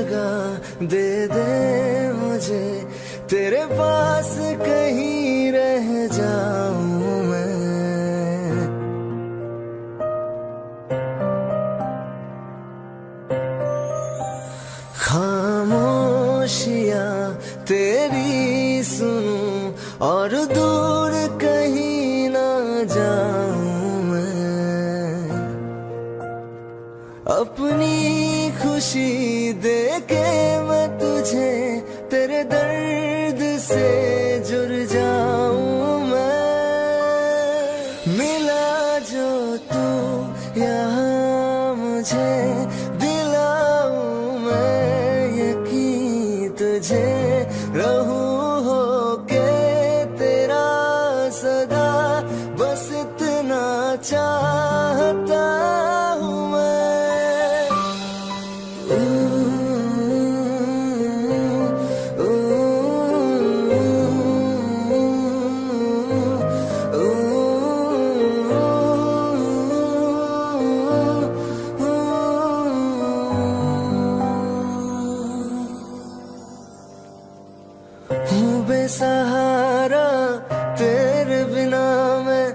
जगह दे दे मुझे, तेरे पास कहीं रह जाऊं मैं। खामोशियां तेरी सुनूं और दूर कहीं ना जाऊं मैं। अपनी खुशी दे के मैं तुझे तेरे दर्द से जुड़ जाऊं मैं। मिला जो तू यहाँ मुझे, दिलाऊं मैं यकीन तुझे, रहूं होके तेरा सदा, बस इतना चाहता हूँ मैं। हूँ बेसहारा तेरे बिना मैं,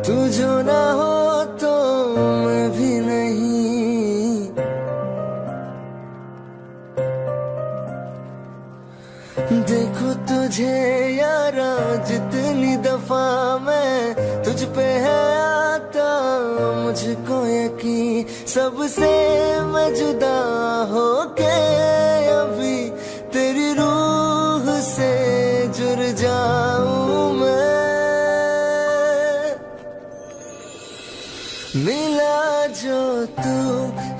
तू जो ना हो तो मैं भी नहीं। देखो तुझे यारा जितनी दफा मैं तुझ पे है आता, मुझको यकीन सबसे मैं जुदा होके अभी तेरी रूह से जुड़ जाऊं मैं। मिला जो तू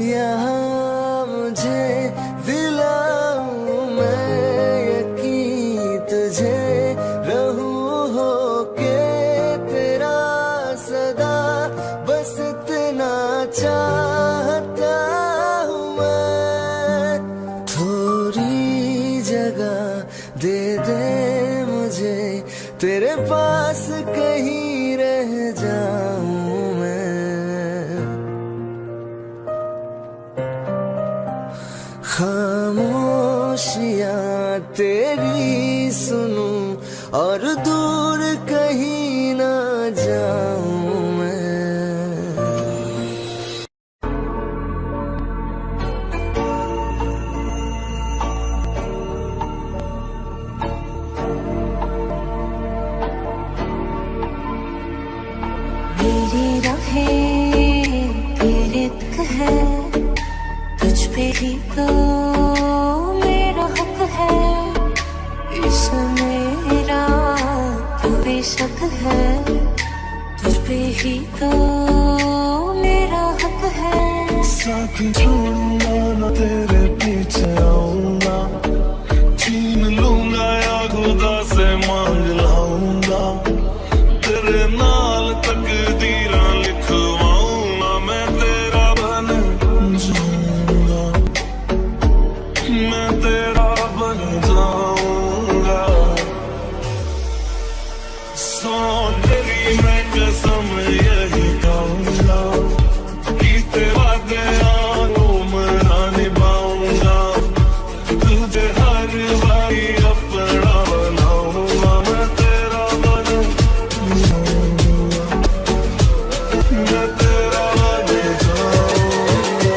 यहाँ मुझे, दिलाऊं मैं यकीन तुझे, रहूं होके तेरा सदा, बस इतना चाहता हूँ मैं। थोड़ी जगह दे दे मुझे, तेरे पास कहीं रह जाऊं मैं। खामोशियां तेरी सुनूं और दूर कहीं ना जाऊं मैं। मेरी राहें तेरे तक है, तुझ पे ही तो मेरा हक है। इसमें मेरा तो बेशक है, तुझ पे ही तो मेरा हक है। साथ छोड़ूंगा ना तेरे पीछे आऊंगा, छीन लूंगा या खुदा से मांग लाऊंगा, तेरे नाल तकदीरां लिखवाऊंगा, मैं तेरा बन जाऊंगा, मैं तेरा बन जाऊंगा। सो तेरी मैं कसम यही खाऊंगा, कीते वादे मना निभाऊंगा, तुझे हर बारी अपना बनाऊंगा, मैं तेरा बन जाऊंगा, मैं तेरा बन जाऊंगा।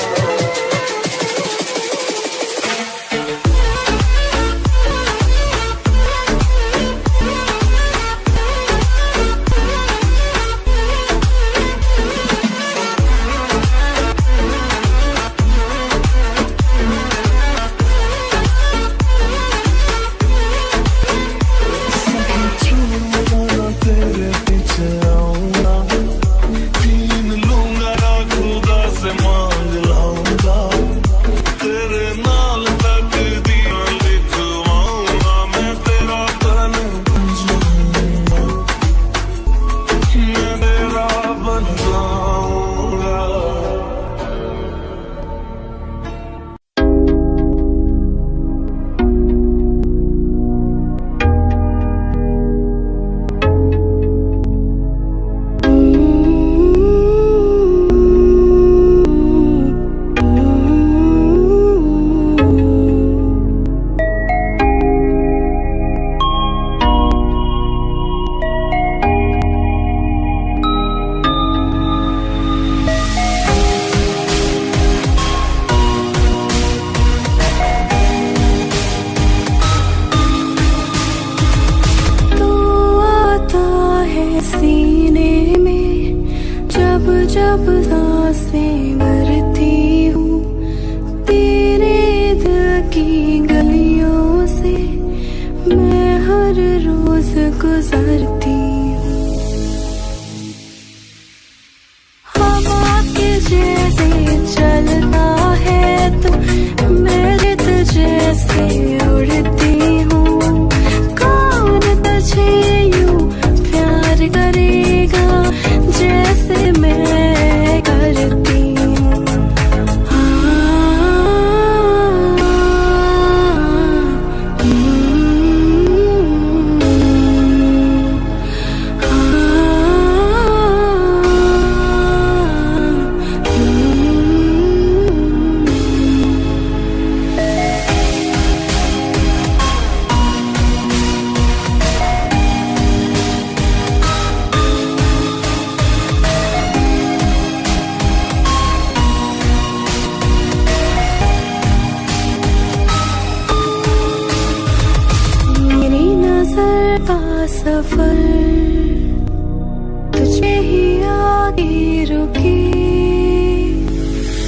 रुकी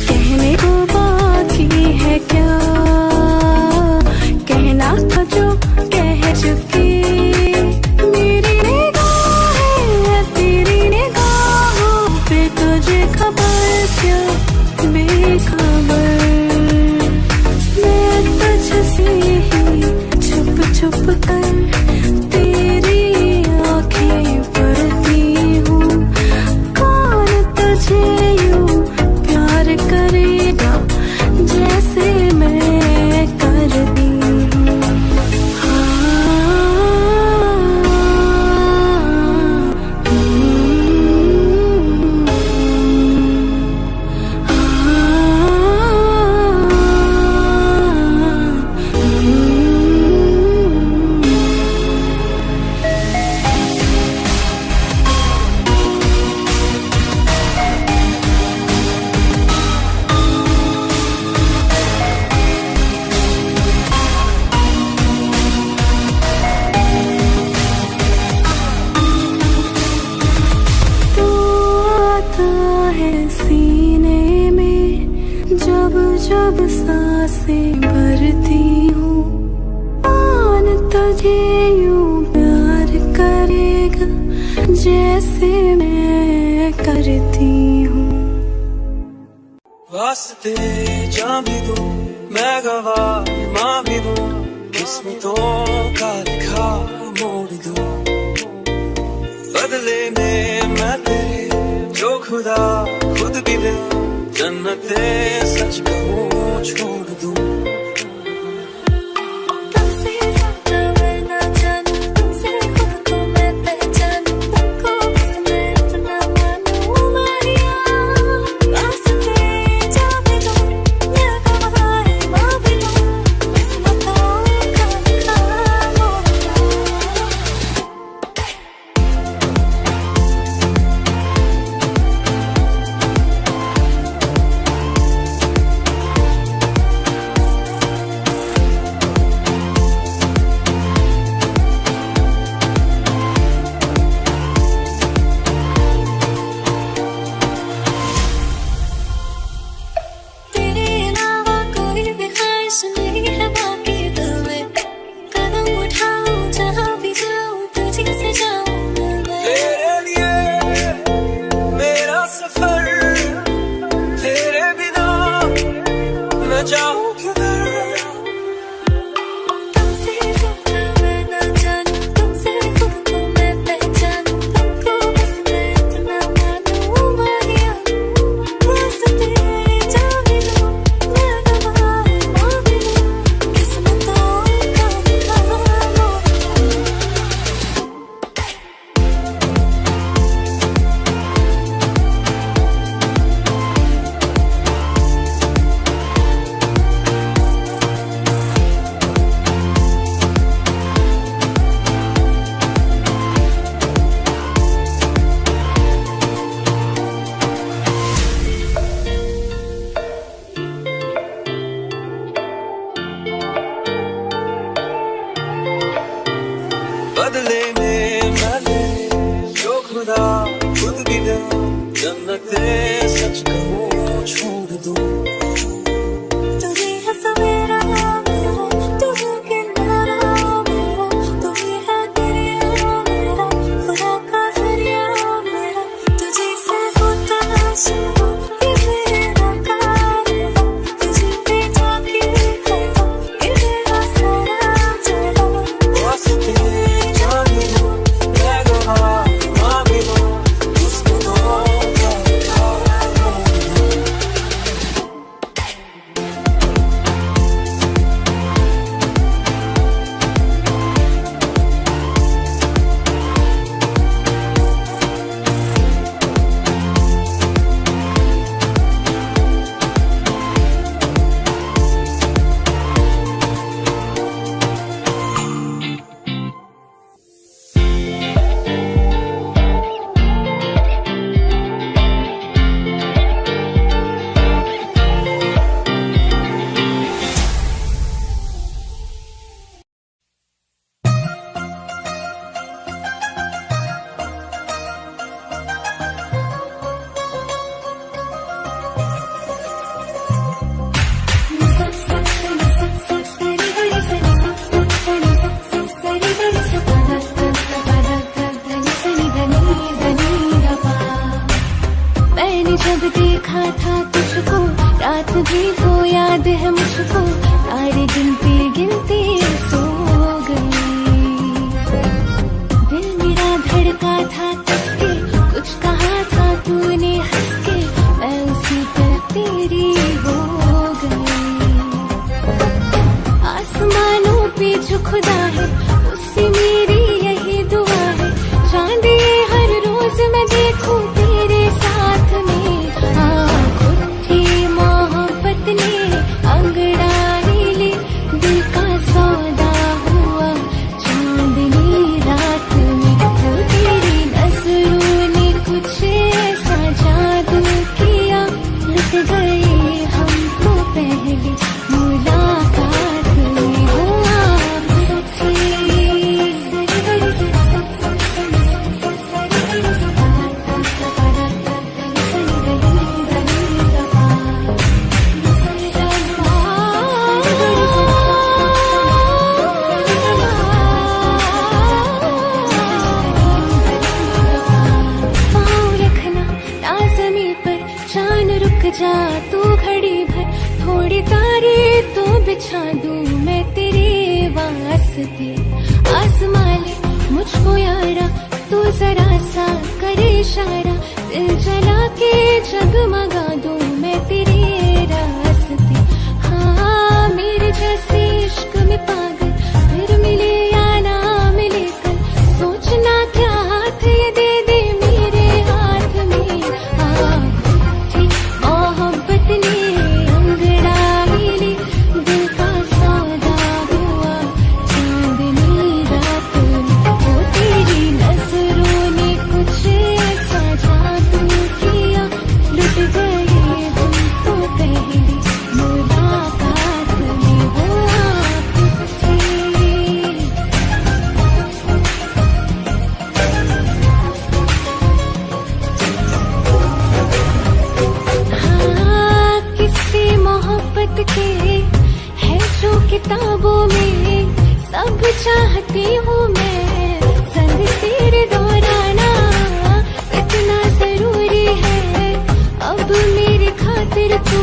कहने को बाकी है क्या, कहना था जो कह चुकी। मेरी निगाहें तेरी निगाहों पे तुझे खबर क्या बेखबर, मैं तुझसे ही छुप छुप कर तेरी आंखें पढ़ती हूँ। कौन तुझे यूं प्यार करेगा जैसे मैं करती हूँ। सीने में जब जब सांसें भरती हूँ, कौन तुझे यूं प्यार करेगा जैसे मैं करती हूँ। वास्ते जा भी दूं मैं गवाह माँ भी दूं, किस्मतों का लिखा मोड़ दूं। बदले में मैं तेरे जो खुदा खुद भी दे, जन्नते सच कहूँ छोड़ दूं। तुमसे ज्यादा मैं ना जानूं, तुमसे खुद को मैं पहचानूं, तुमको बस मैं इतना मानूं मारिया। वास्ते जा भी दूं मैं गवाह माँ भी दूं, किस्मतों का लिखा मोड़ दूं। जब देखा था तुझको, रात भी तो याद है मुझको, सारे गिनते गिनते सो गई। दिल मेरा धड़का था किसके, कुछ कहा था तूने हंस के, मैं उसी पर तेरी हो गई। आसमानों पे जो खुदा है उससे मेरी यही दुआ है, चांद ये हर रोज मैं देखूं तेरे साथ में। उठी मोहब्बत ने अंगड़ाई ले, दिल का सौदा हुआ चांदनी रात में। वो तेरी नजरों ने कुछ ऐसा जादू किया, लुट गए हम तो पहले मुलाकात में। हुआ जा तू घड़ी भर, थोड़ी तारे तो बिछा दूं मैं तेरे वास्ते। आसमां ले मुझको यारा, तू जरा सा करे इशारा, दिल जला के जगमगा दूं मैं तेरे रास्ते। हाँ मेरे जैसे इश्क में पागल फिर मिले या ना मिले कल, सोचना क्या हाथ ये दे दे मेरे हाथ में। मोहब्बत ने अंगड़ाई ली, दिल का सौदा हुआ चांदनी रात में। वो तेरी नजरों ने कुछ ऐसा जादू किया, लुट गए हम तो पहली मुलाकात में। वो आप थे किस्से मोहब्बत के है जो किताबों में, सब चाहती हूँ मैं संग तेरे दौराना। इतना जरूरी है अब मेरी खातिर तू,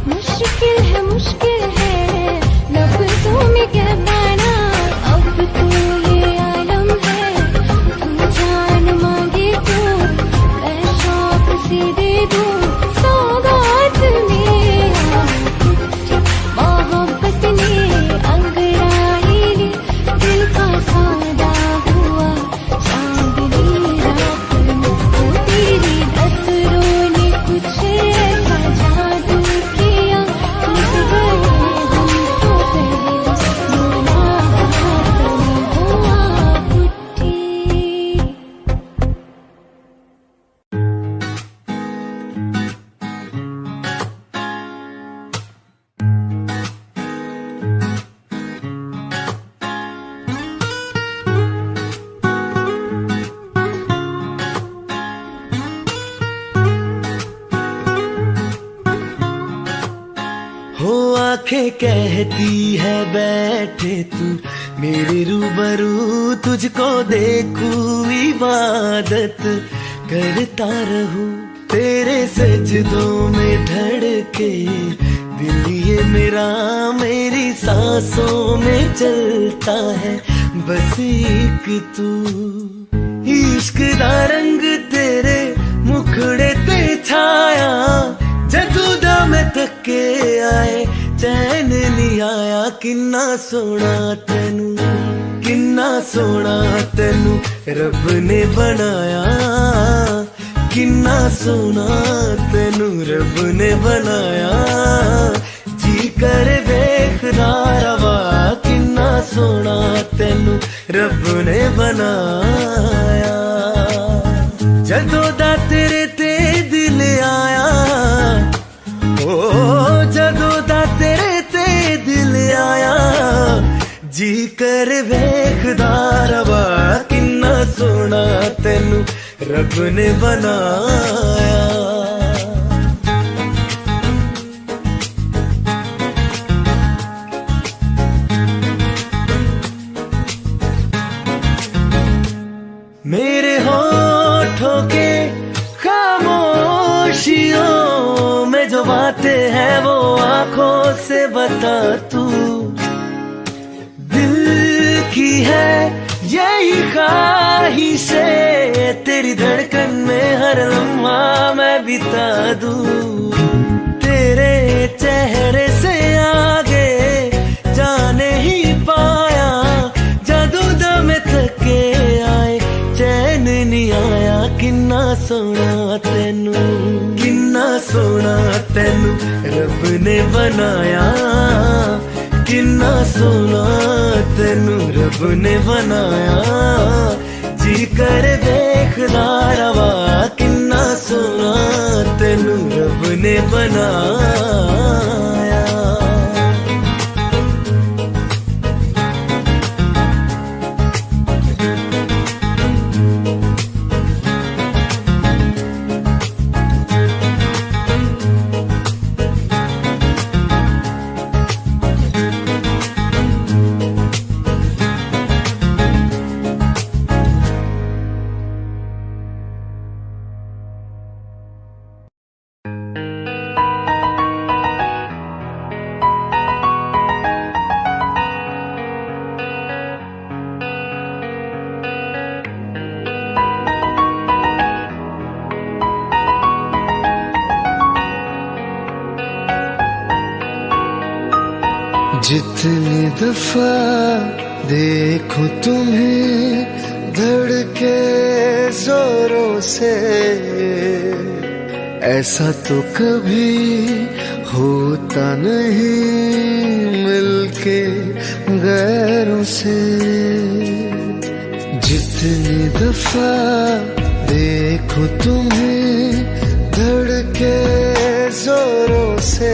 मुश्किल है लफ्ज़ों में कह पाना। अब तो ये आलम है, तू जान मांगे तो मैं शौक से दे दूँ सौगात में। मोहब्बत ने अंगड़ाई ली, दिल का सौदा हुआ चांदनी रात में। वो तेरी नजरों ने कुछ ऐसा जादू किया, लुट गए हम तो पहले मुलाकात में। हुआ पुट्टी हो आंखें कहती है बैठे तू मेरे रूबरू, तुझको देखूं इबादत करता रहूं। तेरे सजदों में धड़के दिल ये मेरा, मेरी सांसों में चलता है बस एक तू। इश्क दा रंग तेरे मुखड़े ते छाया, जदू दा मैं थके आए चैन नहीं आया। किन्ना सोना तेनू, किन्ना सोना तेनू रब ने बनाया, किन्ना सोना तेनू रब ने बनाया। जी कर वेखदा रवा, किन्ना सोना तेनू रब ने बनाया। जदों दा तेरे ते दिल आया, ओ जदों दा तेरे ते दिल आया, जी कर वेखदा रवा, किन्ना सोना तेनू रब ने बनाया। मेरे होठों के खामोश खुशियों में जो बातें हैं वो आंखों से बता तू। दिल की है यही ख्वाहिशें, तेरी धड़कन में हर लम्हा मैं बिता दूं। तेरे चेहरे से आगे जाने ही पाया, जादू दम थके आए चैन नहीं आया। किन्ना सोना तेनू, किन्ना सोना तेनू रब ने बनाया। किन्ना सोना तेनू रब ने बनाया, जी कर देखदा रवा। किन्ना सोना तेनू रब ने बनाया। जितनी दफा देखो तुम्हें धड़के जोरों से, ऐसा तो कभी होता नहीं मिलके गैरों से। जितनी दफा देखो तुम्हें धड़के जोरों से,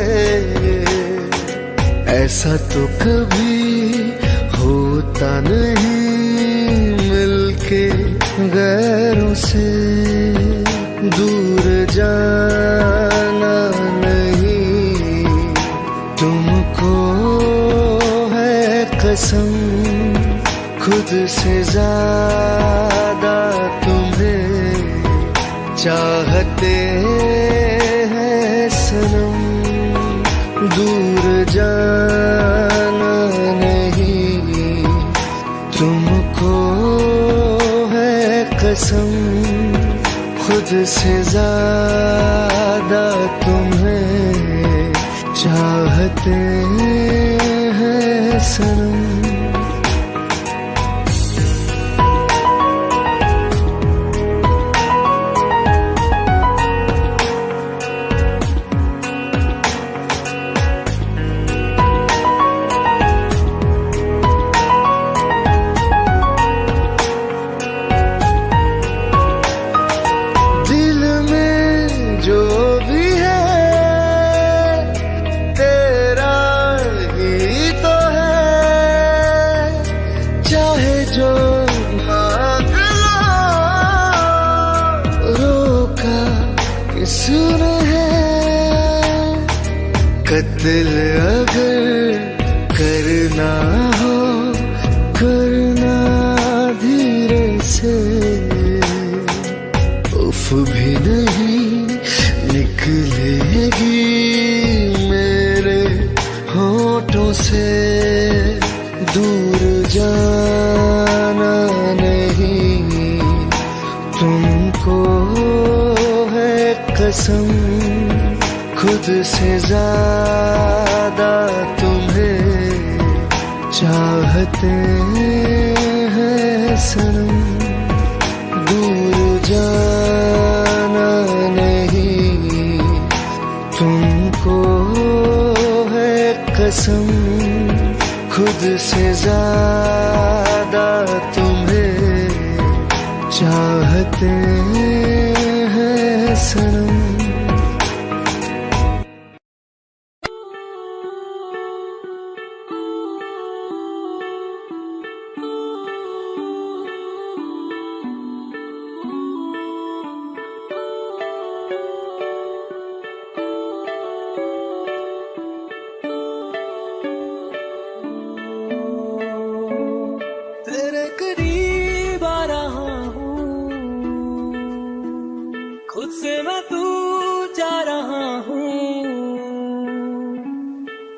ऐसा तो कभी होता नहीं मिलके गैरों से। दूर जाना नहीं तुमको है कसम, खुद से ज्यादा तुम्हें चाहते हैं सनम। दूर जाना नहीं तुमको है कसम, खुद से ज्यादा तुम्हें चाहते हैं सनम। दिल अगर करना हो करना धीरे से, उफ भी नहीं निकलेगी मेरे होठों से। दूर जाना नहीं तुमको है कसम, खुद से ज्यादा तुम्हें चाहते हैं सनम। दूर जाना नहीं तुमको है कसम, खुद से ज्यादा तुम्हें चाहते हैं सनम।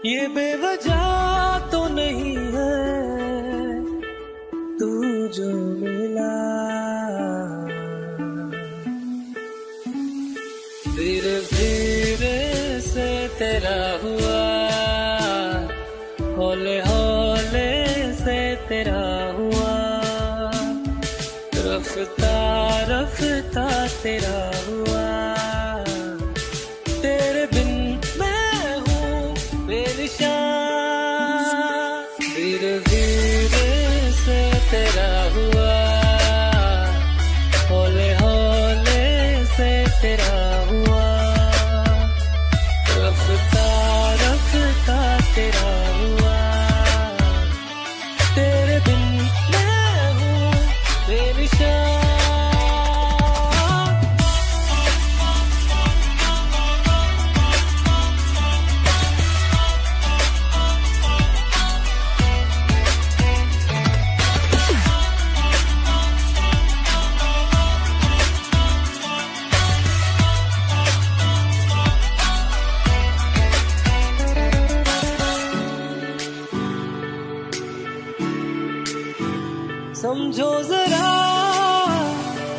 ये बेवजह तो नहीं है तू जो मिला, धीरे धीरे से तेरा हुआ, हौले हौले से तेरा हुआ, रफ्ता रफ्ता तेरा हुआ, तेरे बिन मैं हूँ बेनिशान, धीरे धीरे से तेरा हुआ, हौले हौले से तेरा हुआ, रफ्ता रफ्ता तेरा हुआ, तेरे बिन मैं हूँ बेनिशान। समझो जरा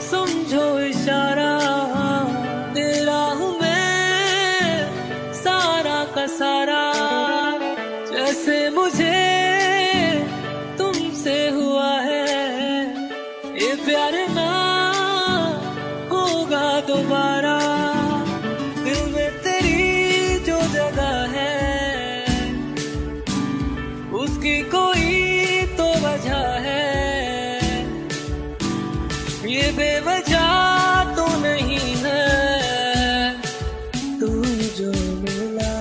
समझो इशारा, तेरा हूँ मैं सारा का सारा, जैसे मुझे तुमसे हुआ है ये प्यार ना होगा दोबारा, दिल में तेरी जो जगह है उसकी कोई तो वजह है, ये बेवजह तो नहीं है तू जो मिला,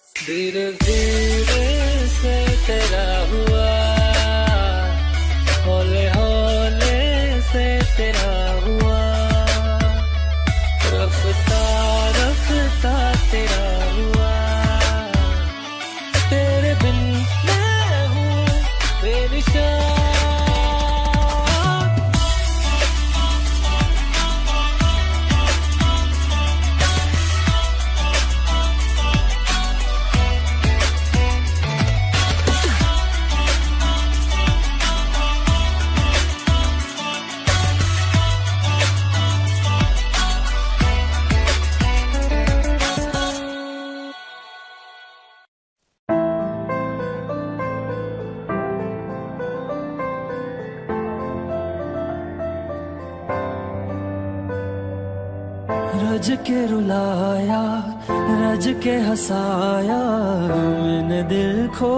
धीरे धीरे से तेरा हुआ, हौले हौले से तेरा हुआ, रफ्ता रफ्ता तेरा हुआ, तेरे बिन मैं हूँ बेनिशान। रज के रुलाया रज के हंसाया, मैंने दिल खो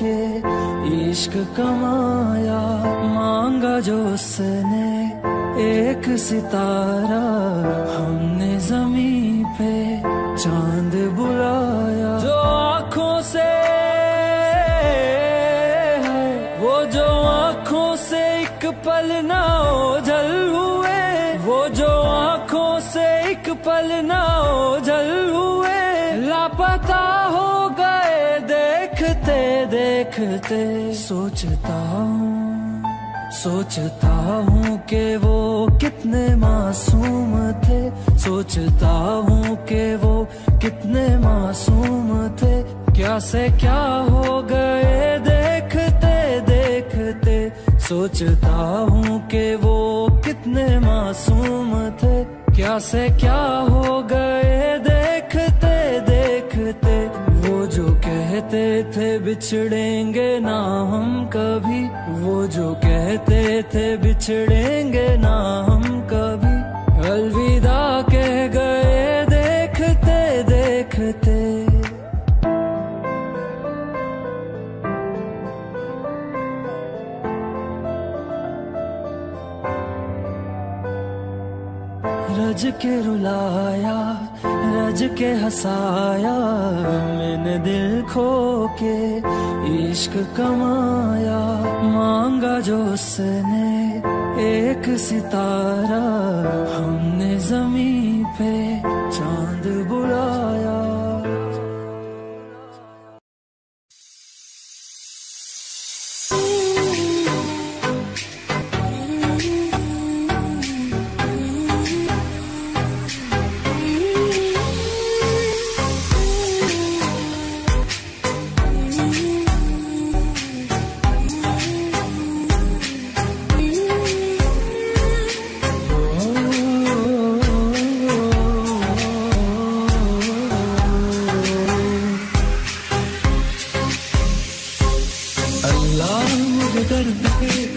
के इश्क कमाया, मांगा जो उसने एक सितारा, हमने जमीन पे चांद बुलाया, जो आँखों से वो जो आँखों से एक पल ना ओझल हुए, वो जो आँखों से एक पल ना ओझल हुए, लापता हो गए देखते देखते, सोचता हूँ कि वो कितने मासूम थे, सोचता हूँ कि वो कितने मासूम थे, क्या से क्या हो गए देखते देखते, सोचता हूँ कि वो कितने मासूम थे, क्या से क्या हो गए देखते देखते, वो जो कहते थे बिछड़ेंगे ना हम कभी, वो जो कहते थे बिछड़ेंगे ना हम कभी, अलविदा कह गए देखते देखते। रज के रुलाया रज के हंसाया, मैंने दिल खो के इश्क कमाया, मांगा जो उसने एक सितारा, हमने जमीन पे चांद बुलाया।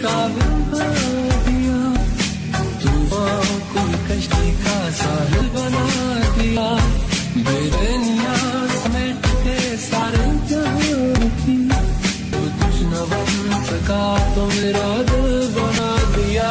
काबिल बना दिया, तूफान को कश्ती का साहिल बना दिया, बेरनिया समेट के सारे जहां की, तू कुछ न बन सका तो मेरा दिल बना दिया।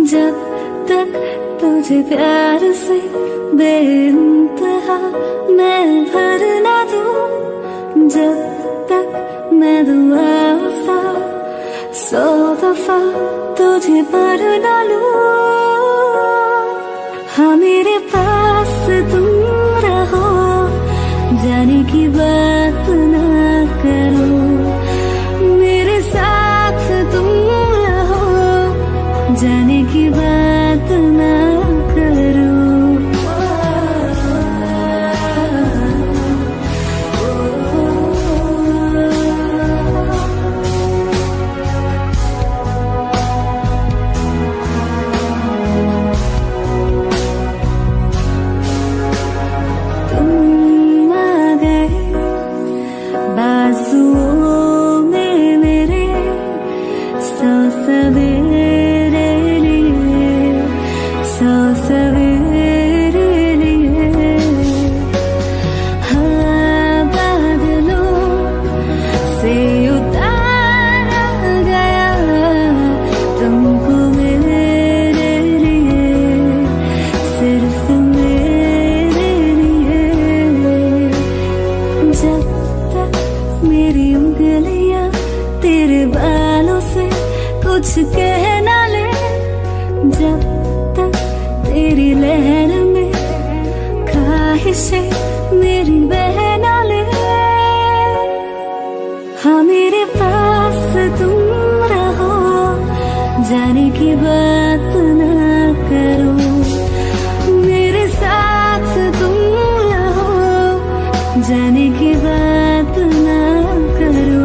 जब तक तुझे प्यार से बेइंतहा मैं भर ना दूं, जब तक मैं दुआ सा 100 दफा तुझे पर ना लूं, हाँ मेरे पास तुम रहो, जाने की बात ना करो, मेरे साथ तुम रहो, जाने की बात ना करो। सौ सवेरे लिए, सौ सवेरे लिए। हाँ, बादलों से उतारा गया तुमको मेरे लिए, सिर्फ मेरे लिए। जब तक मेरी उंगलियां तेरे बालों से कुछ कह ना ले, जब तक तेरी लहर में ख्वाहिशें मेरी बह ना ले। हाँ, मेरे पास तुम रहो, जाने की बात ना करो, मेरे साथ तुम रहो, जाने की बात ना करो।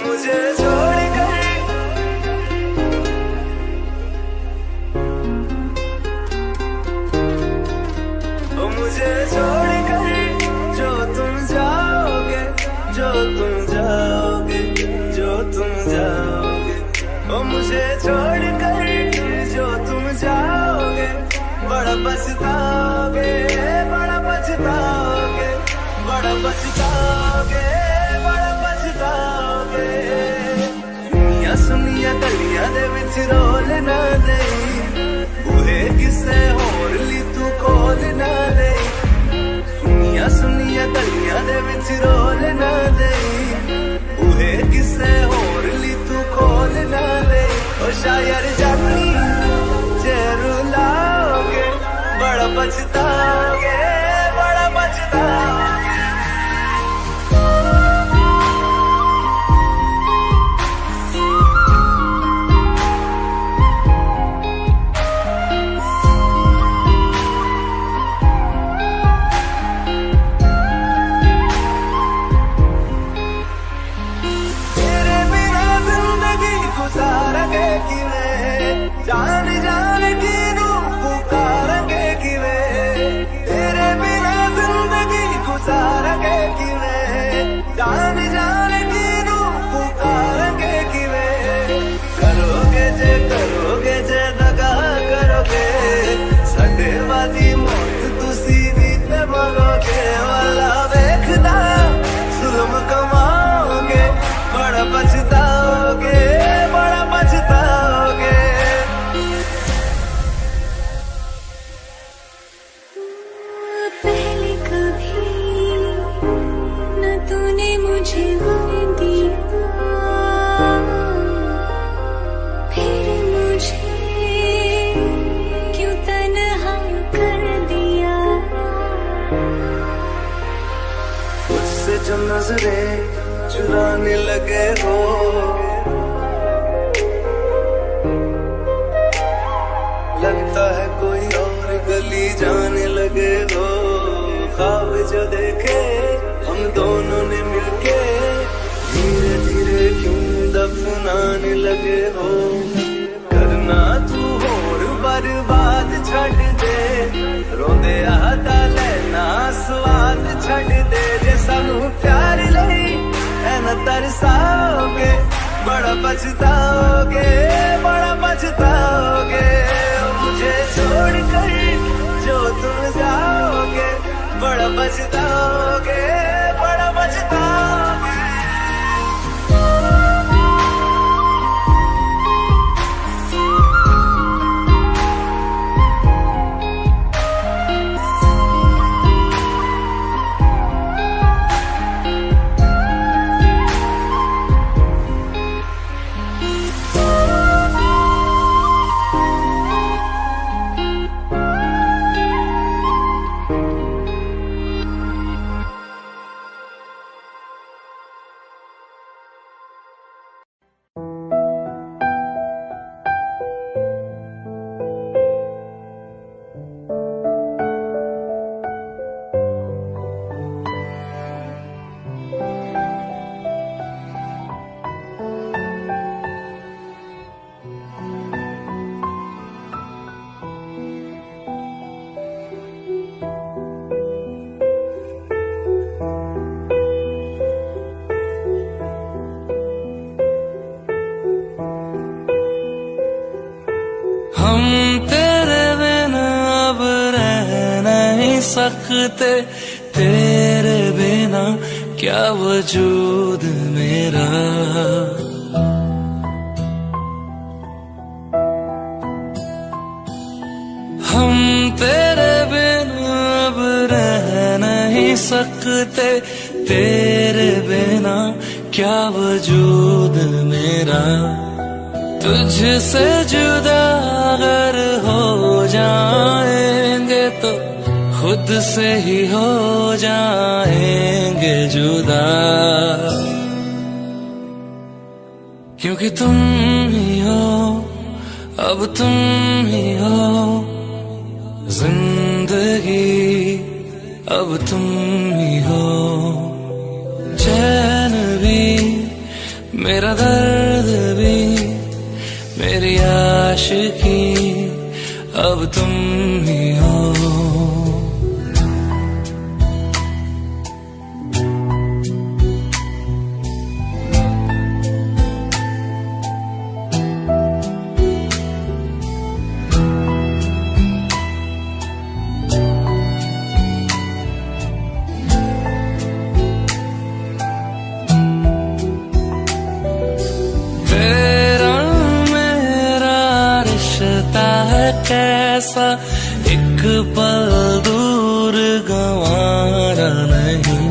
मुझे छोड़ कर मुझे छोड़ कर जो तुम जाओगे, जो तुम जाओगे, जो तुम जाओगे। ओ मुझे छोड़ कर जो तुम जाओगे, बड़ा पछताओगे, बड़ा पछताओगे, बड़ा पछताओगे, बड़ा पछताओगे। सुनिया सुनिया गलियां दे विच रोल ना देई, बूहे किसे होर ली तू कोल ना देई। सुनिया सुनिया गलियां दे विच रोल ना देई, बूहे किसे होर ली तू कोल ना देई। ओ शायर जानी जे रुलाओगे, बड़ा पछताओगे, बड़ा पछताओगे। जान जान की नू पुकारेंगे किवे, तेरे बिना जिंदगी गुजारेंगे किवे। जान जान की नू पुकारेंगे किवे, करोगे जे दगा करोगे, साडे वादी मौत तुसी भी ते मरोगे। वाला वेखदा जुल्म कमाओगे, बड़ा पछताओगे, बड़ा पछताओगे। पहले कभी न तूने मुझे गम दिया, फिर मुझे क्यों तन्हा कर दिया। मुझसे जो नजरें चुराने लगे हो, लगता है कोई और गली जाने लगे हो। ख्वाब जो देखे हम दोनों ने मिलके, धीरे धीरे क्यों दफनाने लगे हो। करना तू होर बर्बाद छड़ दे, रोंदे आता लेना स्वाद छड़ दे। जे सानू प्यार लई ऐना तरसाओगे, बड़ा पछताओगे, बड़ा पछताओगे। मुझे छोड़ कर जो तुम जाओगे, बड़ा पछताओगे, बड़ा पछताओगे। सकते तेरे बिना क्या वजूद मेरा। हम तेरे बिना अब रह नहीं सकते तेरे बिना क्या वजूद मेरा। तुझसे जुदा अगर हो जाएंगे तो खुद से ही हो जाएंगे जुदा। क्योंकि तुम ही हो, अब तुम ही हो जिंदगी, अब तुम ही हो। चैन भी मेरा दर्द भी मेरी आशिकी, अब तुम ही हो। कैसा एक पल दूर गंवारा नहीं।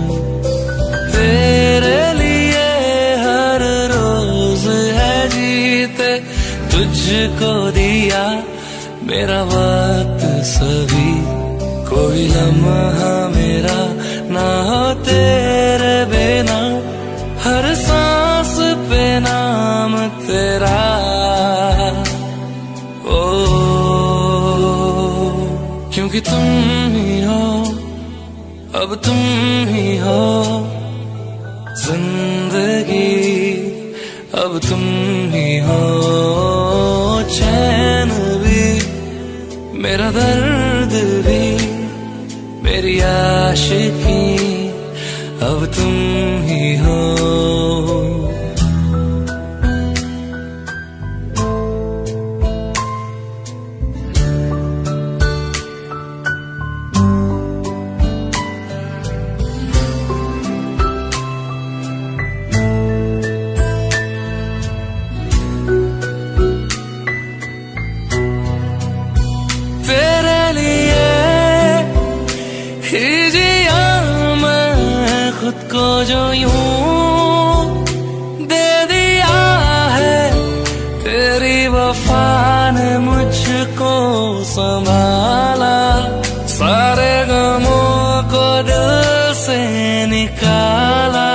तेरे लिए हर रोज है जीते तुझको दिया मेरा वक्त सभी। कोई लम्हा मेरा ना हो तेरे बिना, हर सांस पे नाम तेरा। क्योंकि तुम ही हो, अब तुम ही हो जिंदगी, अब तुम ही हो। चैन भी मेरा दर्द भी मेरी आशिकी, अब तुम ही हो। खुद को जो यूं दे दिया है, तेरी वफा ने मुझको संभाला। सारे गमों को दिल से निकाला,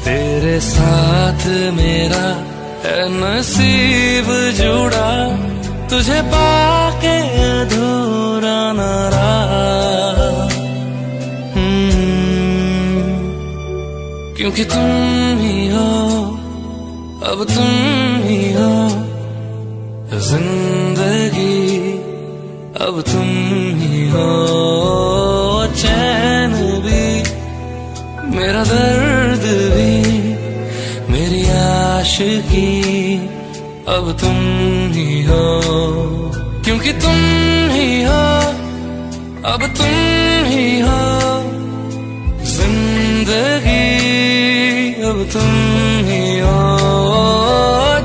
तेरे साथ मेरा है नसीब जुड़ा। तुझे पाके अधूरा न रहा, क्योंकि तुम ही हो, अब तुम ही हो जिंदगी, अब तुम ही हो। चैन भी मेरा दर्द भी मेरी आशिकी, अब तुम ही हो। क्योंकि तुम ही हो, अब तुम ही हो जिंदगी, अब तुम ही हो।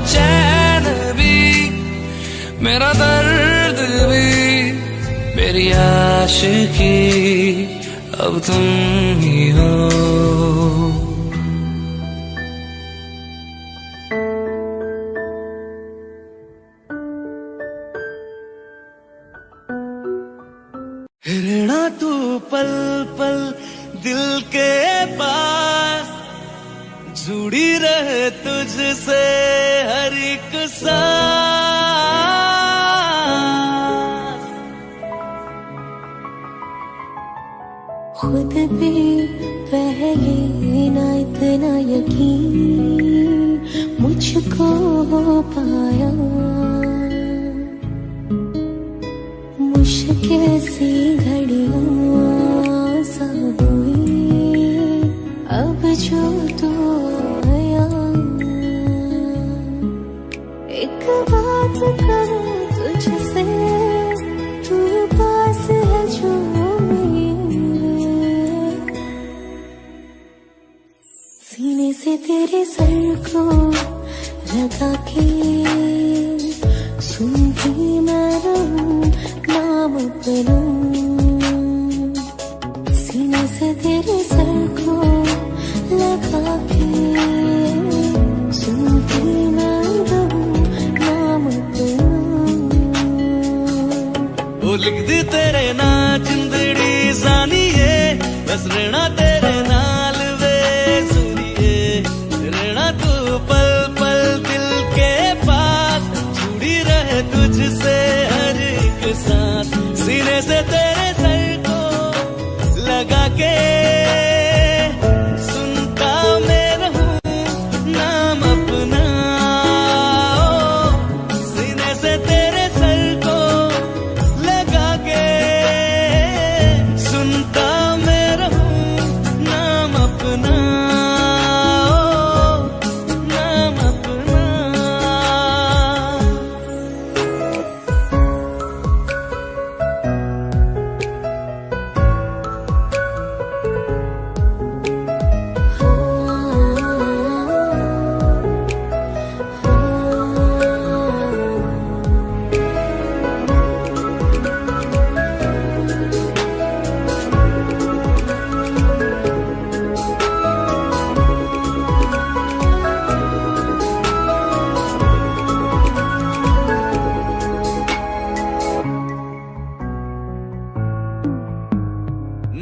चैन भी मेरा दर्द भी मेरी आशिकी, अब तुम ही हो। रहना तू पल पल दिल के पास, जुड़ी रहे तुझसे हर एक सांस। खुद भी पहले ना इतना यकीन मुझको हो पाया। मुश्किल सी घड़ियां सा हुई अब जो तू आया। एक बात करूं तुझसे, तू पास है जो सीने से तेरे सर को लगा के सुनती मैं रहूं नाम अपना। सीने से तेरे सर को लगा के सुनती मैं रहूं नाम अपना। वो लिख दी तेरे ना जिंदड़ी जानिए बस रहना तेरे नाल वे सुनिए रहना तू पल पल दिल के पास जुड़ी रहे तुझसे हर एक सांस। सीने से तेरे सर को लगा के सुनता मैं रहूं नाम अपना। सीने से तेरे सर को लगा के सुनता मैं रहूं नाम अपना नाम अपना।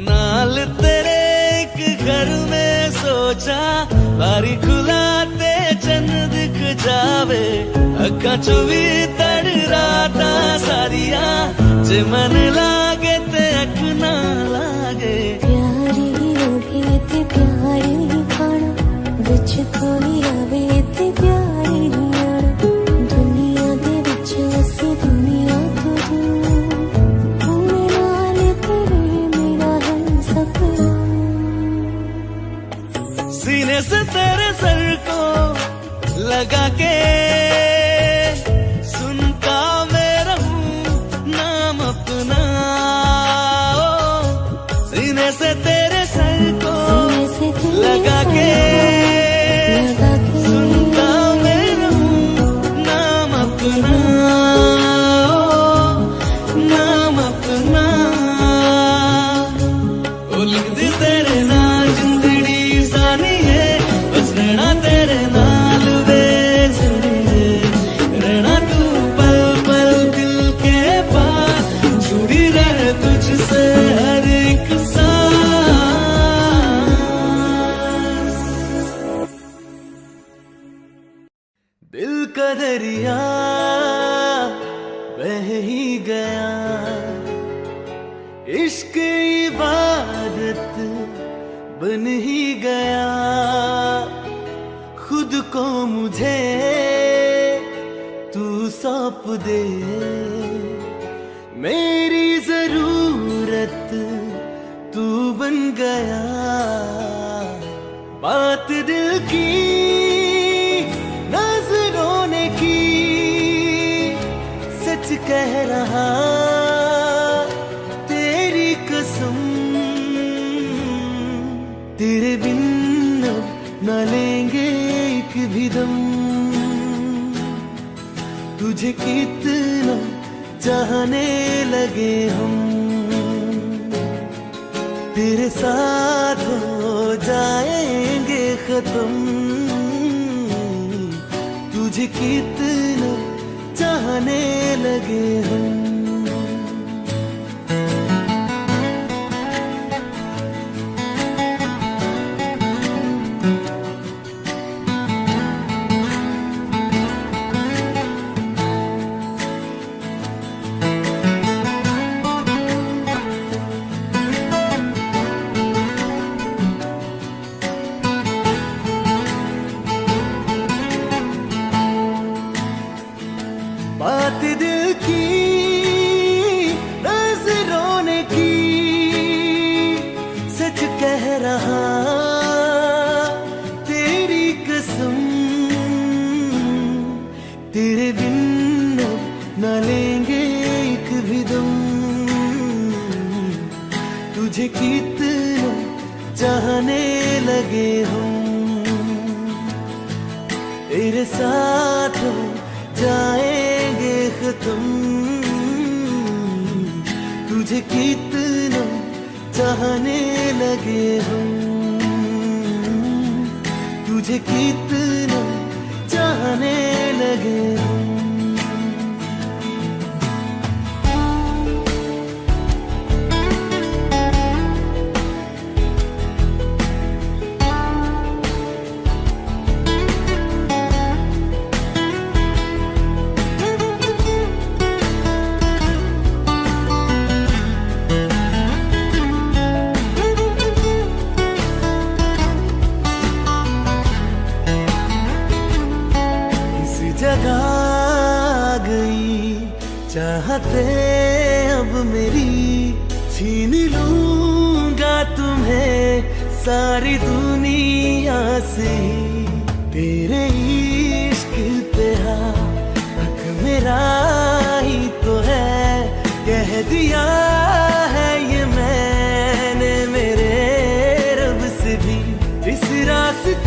नाल तेरे एक घर में सोचा बारी खुलाते चंद दिख जावे अखा चो भी तड़ राता सारिया जे मन लागे ते अख ना लागे। प्यारी होगी ते प्यारी खाना विच कोई आवे ते प्यारी आना। दुनिया दे विच असी दुनिया को होने नाल तेरे मेरा है सपना। सीने से तेरे सर को लगा के सुनता मैं रहूं नाम अपना। सीने से तेरे सर को लगा के सुनता मैं रहूं नाम अपना नाम अपना। ओ लिख दी तेरे ना जिंदड़ी जानिए बस रहना तेरे नाल वे जुड़िए रहना तू पल पल दिल के पास जुड़ी रहे तुझसे हर एक सांस। दिल का दरिया बह ही गया इश्क इबादत बन ही गया। खुद को मुझे तू सौंप दे मेरी जरूरत तू बन गया। बात दिल की नजरों ने की सच कह रहा तेरी कसम। तेरे बिन अब न लेंगे एक भी दम। तुझे कितना चाहने लगे हम तेरे साथ हो जाएंगे खत्म। तुझे कितना चाहने लगे हम। बात दिल की नजरों ने की सच कह रहा तेरी कसम। तेरे बिन अब न लेंगे एक भी दम। तुझे कितना चाहने लगे हम तेरे साथ हो जाएंगे खत्म। तुझे कितना चाहने लगे हम, तुझे कितना चाहने लगे हम। जगा गई चाहते अब मेरी, छीन लूंगा तुम्हें सारी दुनिया से। तेरे इश्क पे हक मेरा ही तो है, कह दिया है ये मैंने मेरे रब से भी। इस रास्ते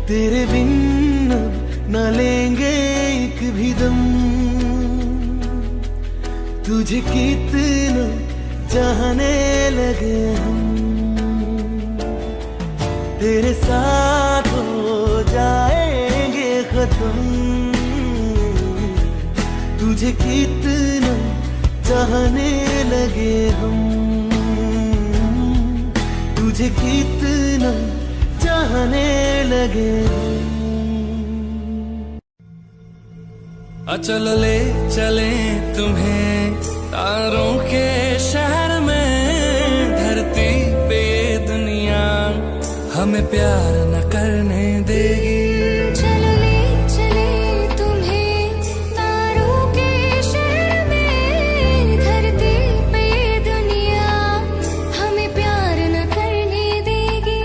तेरे बिन न लेंगे एक भी दम। तुझे कितना चाहने लगे हम, तेरे साथ हो जाएंगे खत्म। तुझे कितना चाहने लगे हम, तुझे कितना चाहने लगे। चल ले चले तुम्हें तारों के शहर में, धरती पे ये दुनिया हमें प्यार न करने देगी। चलो ले चले तुम्हें तारों के शहर में, धरती पे ये दुनिया हमें प्यार न करने देगी।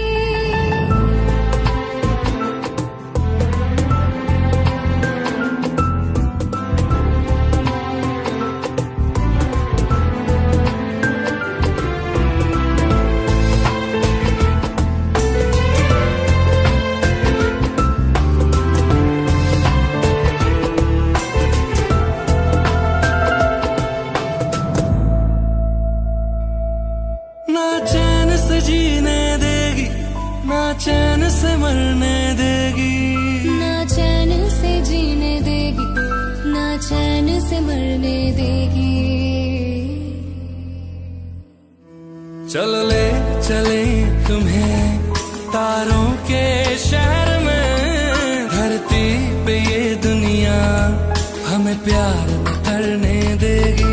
ना चैन से जीने देगी, ना चैन से मरने देगी। ना चैन से जीने देगी, ना चैन से मरने देगी। चल ले चले तुम्हें तारों के शहर में, धरती पे ये दुनिया हमें प्यार न करने देगी।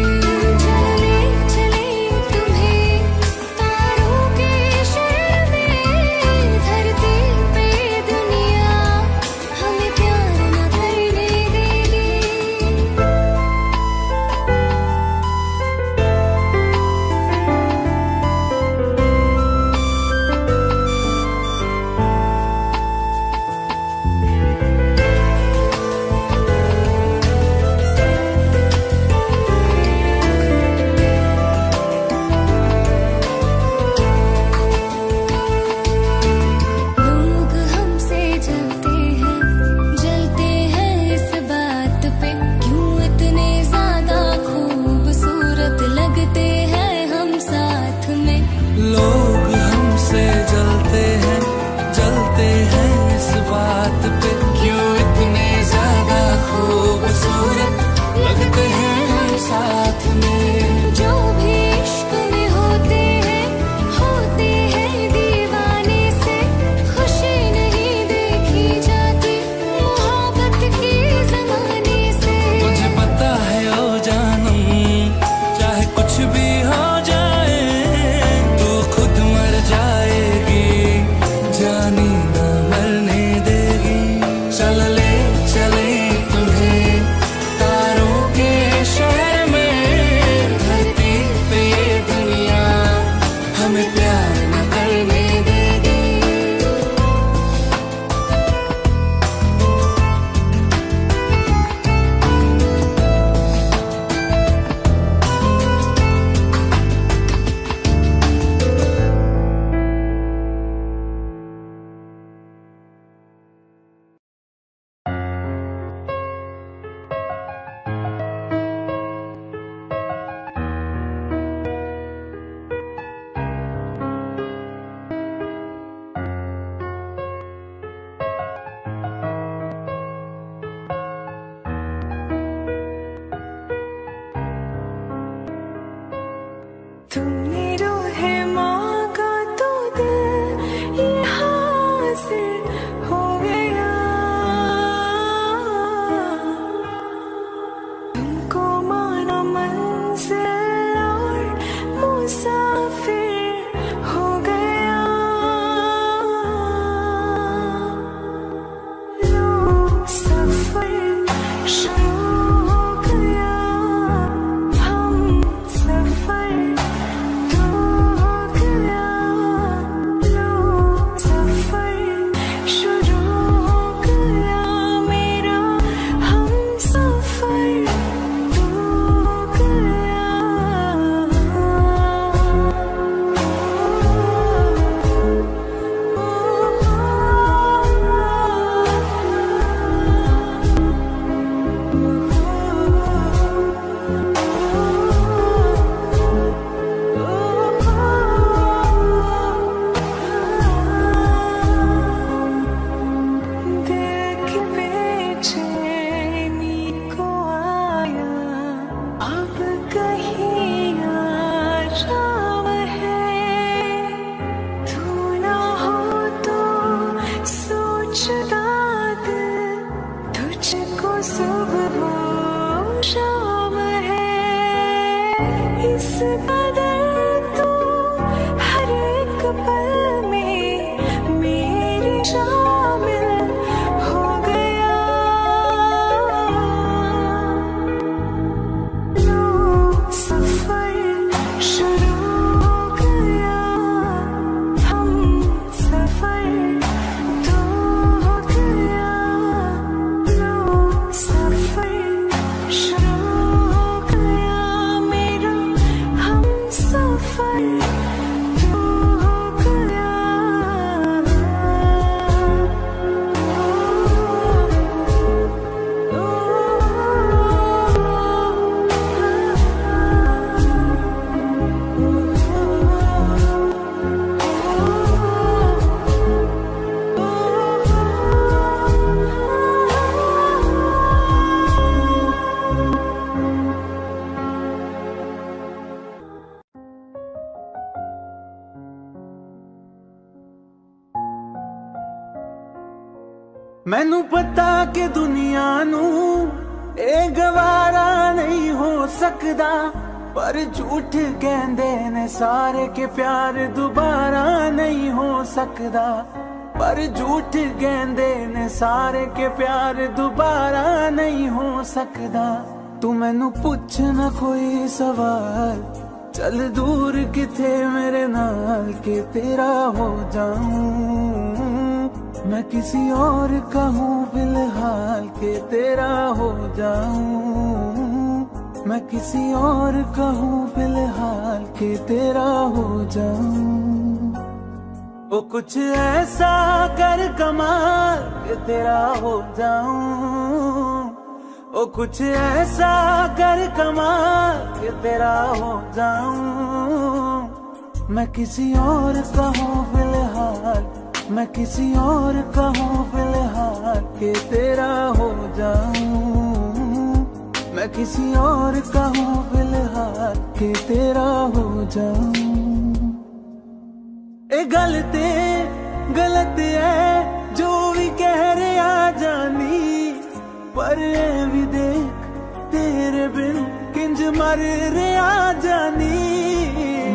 इस कदर तू हर एक पल में मेरे शामिल हो गया। लो सफर शुरू हो गया, हम सफर तो हो गया। लो सफर शुरू हो गया मेरा, हम सफर तो हो गया। मैनू पता कि दुनिया नू ए गवारा नहीं हो सकदा, पर झूठ कहंदे ने सारे के प्यार दोबारा नहीं हो सकदा। पर झूठ कहंदे ने सारे के प्यार दोबारा नहीं हो सकदा। तू मैनू पुछ ना कोई सवाल, चल दूर किथे मेरे नाल के तेरा हो जाऊं। मैं किसी और का हूँ फिलहाल के तेरा हो जाऊं। मैं किसी और का हूँ फिलहाल के तेरा हो जाऊं। वो कुछ ऐसा कर कमाल के तेरा हो जाऊं। वो कुछ ऐसा कर कमाल के तेरा हो जाऊं। मैं किसी और का हूँ फिलहाल, मैं किसी और का हूँ फिलहाल के तेरा हो जाऊं। मैं किसी और का हूँ फिलहाल के तेरा हो जाऊं। ए गलत है जो भी कह रहे आ जानी, पर ए भी देख तेरे बिन किंज मर रे आ जानी।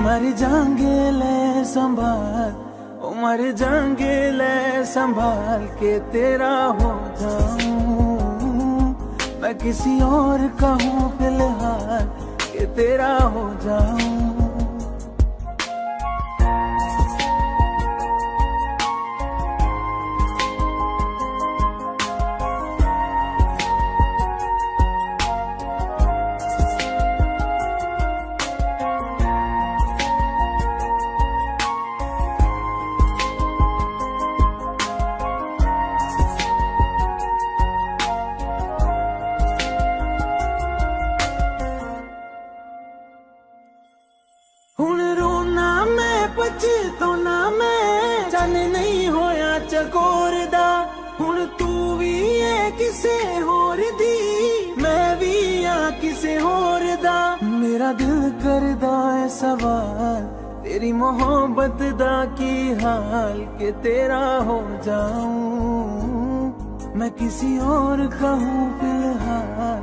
मर जाएंगे ले संभाल, मर जाएंगे ले संभाल के तेरा हो जाऊं। मैं किसी और का हूँ फिलहाल के तेरा हो जाऊं। हुण रोना मैं पछताना मैं, चन नहीं होया चकोर दा। हुण तू भी है किसे होर दी, मैं भी आ किसे होर दा। मेरा दिल करदा है सवाल, तेरी मोहब्बत दा की हाल के तेरा हो जाऊं। मैं किसी और का हूँ फिलहाल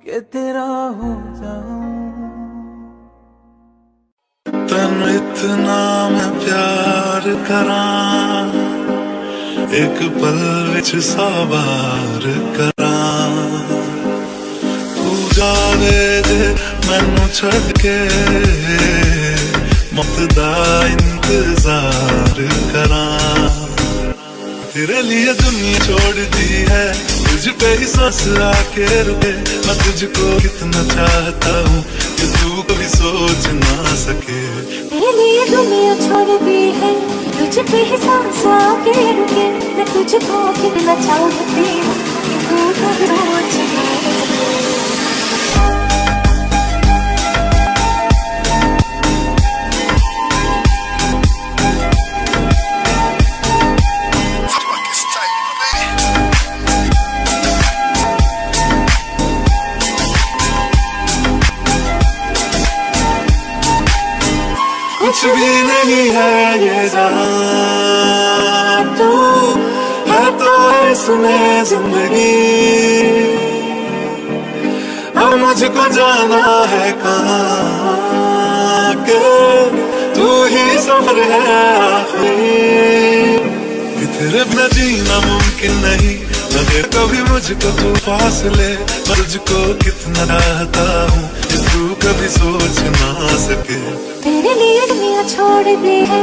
के तेरा हो जाऊं। तैनू इतना मैं प्यार करां, एक पल विच साबार करां। तू जावे जे मैनू छड़ के, मौत दा इंतजार करां। तेरे लिए दुनिया छोड़ दी है, तुझ पे ही सांस आके रुके। मैं तुझको कितना चाहता हूँ कि तू कभी सोच ना सके। तेरे लिए दुनिया छोड़ दी है, तुझ पे ही सांस आके रुके। मैं तुझको कितना चाहती हूँ कि तू कभी सोच ना सके। कुछ भी नहीं है ये जहां, तू है तो है सुने जिंदगी। अब मुझको जाना है कहाँ के तू ही सफर है आखिरी कि तेरे बिना जीना मुमकिन नहीं लगे कभी मुझको तू फासले मुझको कितना चाहता हूँ कि तू कभी सोच ना सके तेरे लिए दुनिया छोड़ दी है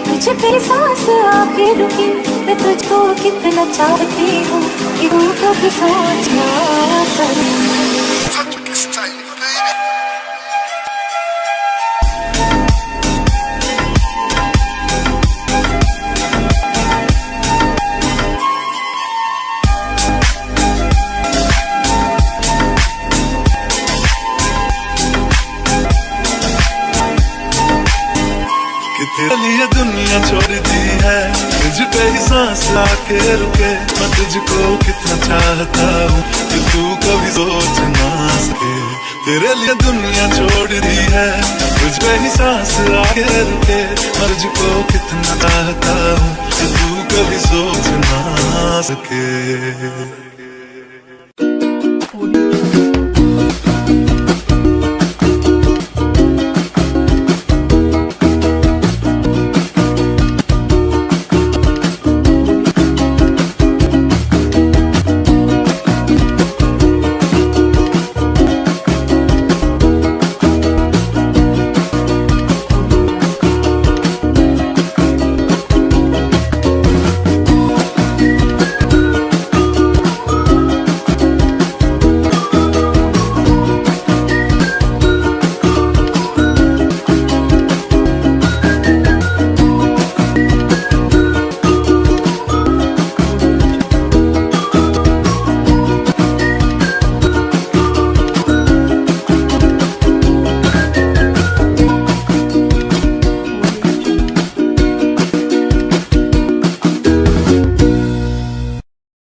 मुझे तेरी सांस आके रुकी मैं तुझको कितना चाहती हूँ कि तू कभी सोच ना सके तेरे लिए दुनिया छोड़ दी है तुझ पे ही सांस आके रुके मैं तुझको कितना चाहता हूँ कि तू कभी सोच ना सके तेरे लिए दुनिया छोड़ दी है तुझ पे ही सांस आके रुके मैं तुझको कितना चाहता हूँ कि तू कभी सोच ना सके